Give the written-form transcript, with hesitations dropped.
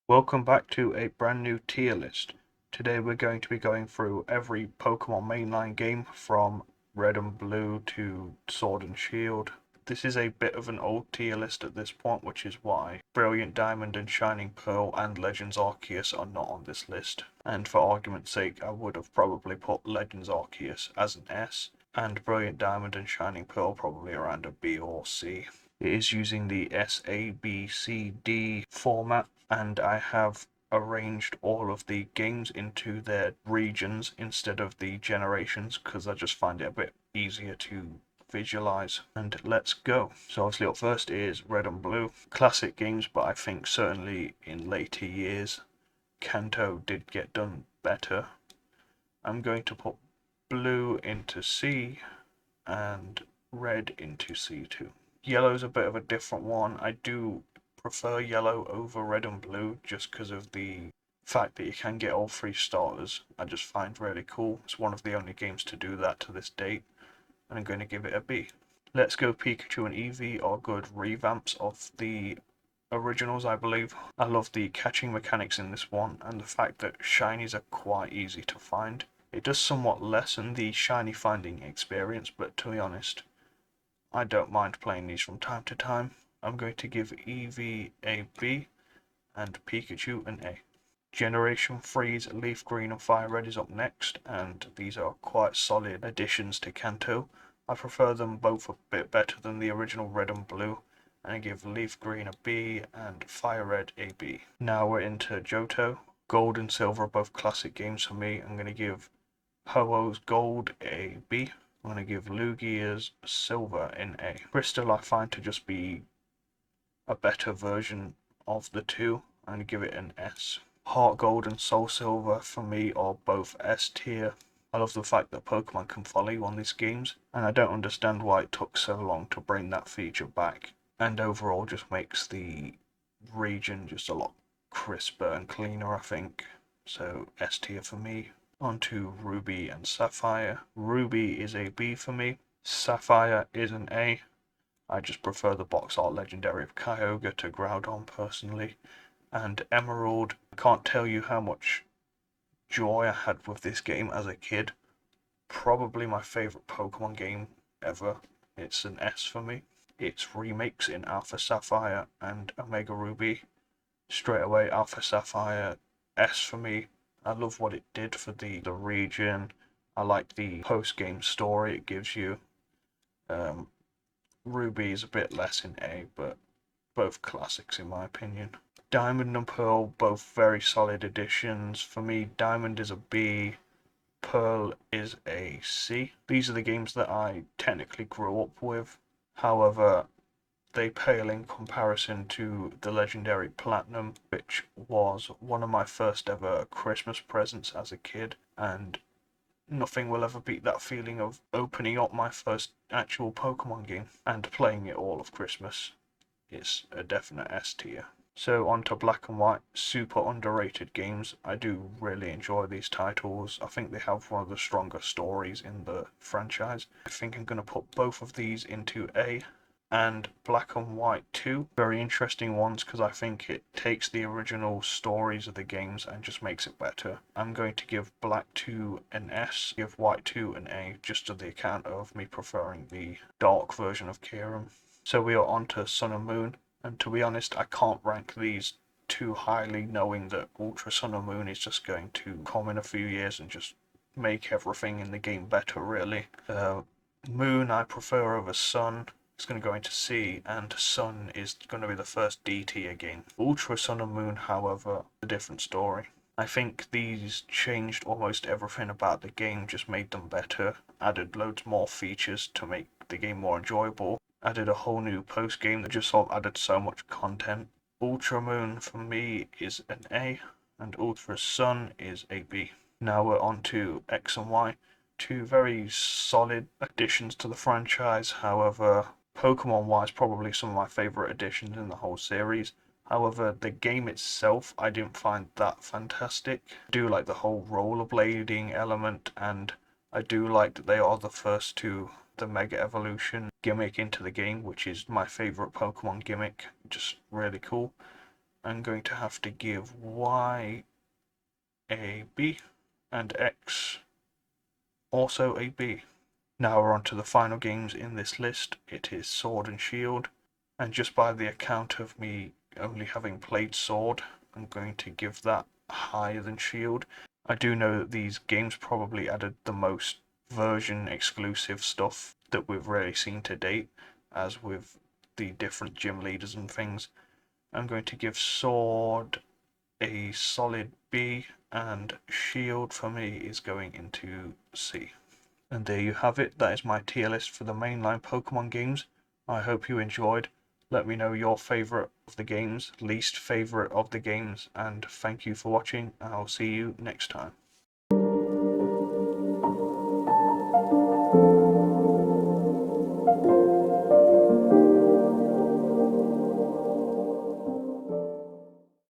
Welcome back to a brand new tier list. Today we're going to be going through every Pokemon mainline game from Red and Blue to Sword and Shield. This is a bit of an old tier list at this point, which is why Brilliant Diamond and Shining Pearl and Legends Arceus are not on this list. And for argument's sake, I would have probably put Legends Arceus as an S, and Brilliant Diamond and Shining Pearl probably around a B or C. It is using the SABCD format, and I have arranged all of the games into their regions instead of the generations because I just find it a bit easier to visualize. And let's go. So obviously up first is Red and Blue. Classic games, but I think certainly in later years Kanto did get done better. I'm going to put Blue into C and Red into C2. Yellow's a bit of a different one. I do prefer yellow over red and blue just because of the fact that you can get all three starters. I just find really cool. It's one of the only games to do that to this date, and I'm going to give it a B. Let's Go Pikachu and Eevee are good revamps of the originals, I believe. I love the catching mechanics in this one, and the fact that shinies are quite easy to find. It does somewhat lessen the shiny finding experience, but to be honest, I don't mind playing these from time to time. I'm going to give Eevee a B and Pikachu an A. Generation 3's Leaf Green and Fire Red is up next, and these are quite solid additions to Kanto. I prefer them both a bit better than the original Red and Blue, and I give Leaf Green a B and Fire Red a B. Now we're into Johto. Gold and Silver are both classic games for me. I'm going to give Ho-Oh's Gold a B. I'm going to give Lugia's Silver an A. Crystal I find to just be a better version of the two. I'm going to give it an S. Heart Gold and Soul Silver for me are both S tier. I love the fact that Pokemon can follow you on these games, and I don't understand why it took so long to bring that feature back. And overall just makes the region just a lot crisper and cleaner, I think. So S tier for me. On to Ruby and Sapphire. Ruby is a B for me. Sapphire is an A. I just prefer the box art legendary of Kyogre to Groudon personally. And Emerald, I can't tell you how much joy I had with this game as a kid. Probably my favourite Pokemon game ever. It's an S for me. Its remakes in Alpha Sapphire and Omega Ruby. Straight away, Alpha Sapphire, S for me. I love what it did for the region. I like the post-game story it gives you. Ruby is a bit less in A, but both classics in my opinion. Diamond and Pearl, both very solid additions. For me, Diamond is a B, Pearl is a C. These are the games that I technically grew up with. However, they pale in comparison to the legendary Platinum, which was one of my first ever Christmas presents as a kid, and nothing will ever beat that feeling of opening up my first actual Pokemon game and playing it all of Christmas. It's a definite S tier. So on to Black and White, super underrated games. I do really enjoy these titles. I think they have one of the stronger stories in the franchise. I think I'm going to put both of these into A. And Black and White 2, very interesting ones because I think it takes the original stories of the games and just makes it better. I'm going to give Black 2 an S, give White 2 an A, just to the account of me preferring the dark version of Kyurem. So we are on to Sun and Moon, and to be honest, I can't rank these too highly, knowing that Ultra Sun and Moon is just going to come in a few years and just make everything in the game better, really. Moon I prefer over Sun. It's going to go into C, and Sun is going to be the first D tier game. Ultra Sun and Moon, however, a different story. I think these changed almost everything about the game, just made them better, added loads more features to make the game more enjoyable, added a whole new post game that just sort of added so much content. Ultra Moon for me is an A, and Ultra Sun is a B. Now we're on to X and Y. Two very solid additions to the franchise, however, Pokemon-wise, probably some of my favourite additions in the whole series. However, the game itself, I didn't find that fantastic. I do like the whole rollerblading element, and I do like that they are the first to the Mega Evolution gimmick into the game, which is my favourite Pokemon gimmick. Just really cool. I'm going to have to give Y a B and X also a B. Now we're on to the final games in this list. It is Sword and Shield, and just by the account of me only having played Sword, I'm going to give that higher than Shield. I do know that these games probably added the most version exclusive stuff that we've really seen to date, as with the different gym leaders and things. I'm going to give Sword a solid B, and Shield for me is going into C. And there you have it. That is my tier list for the mainline Pokemon games. I hope you enjoyed. Let me know your favourite of the games, least favourite of the games, and thank you for watching. I'll see you next time.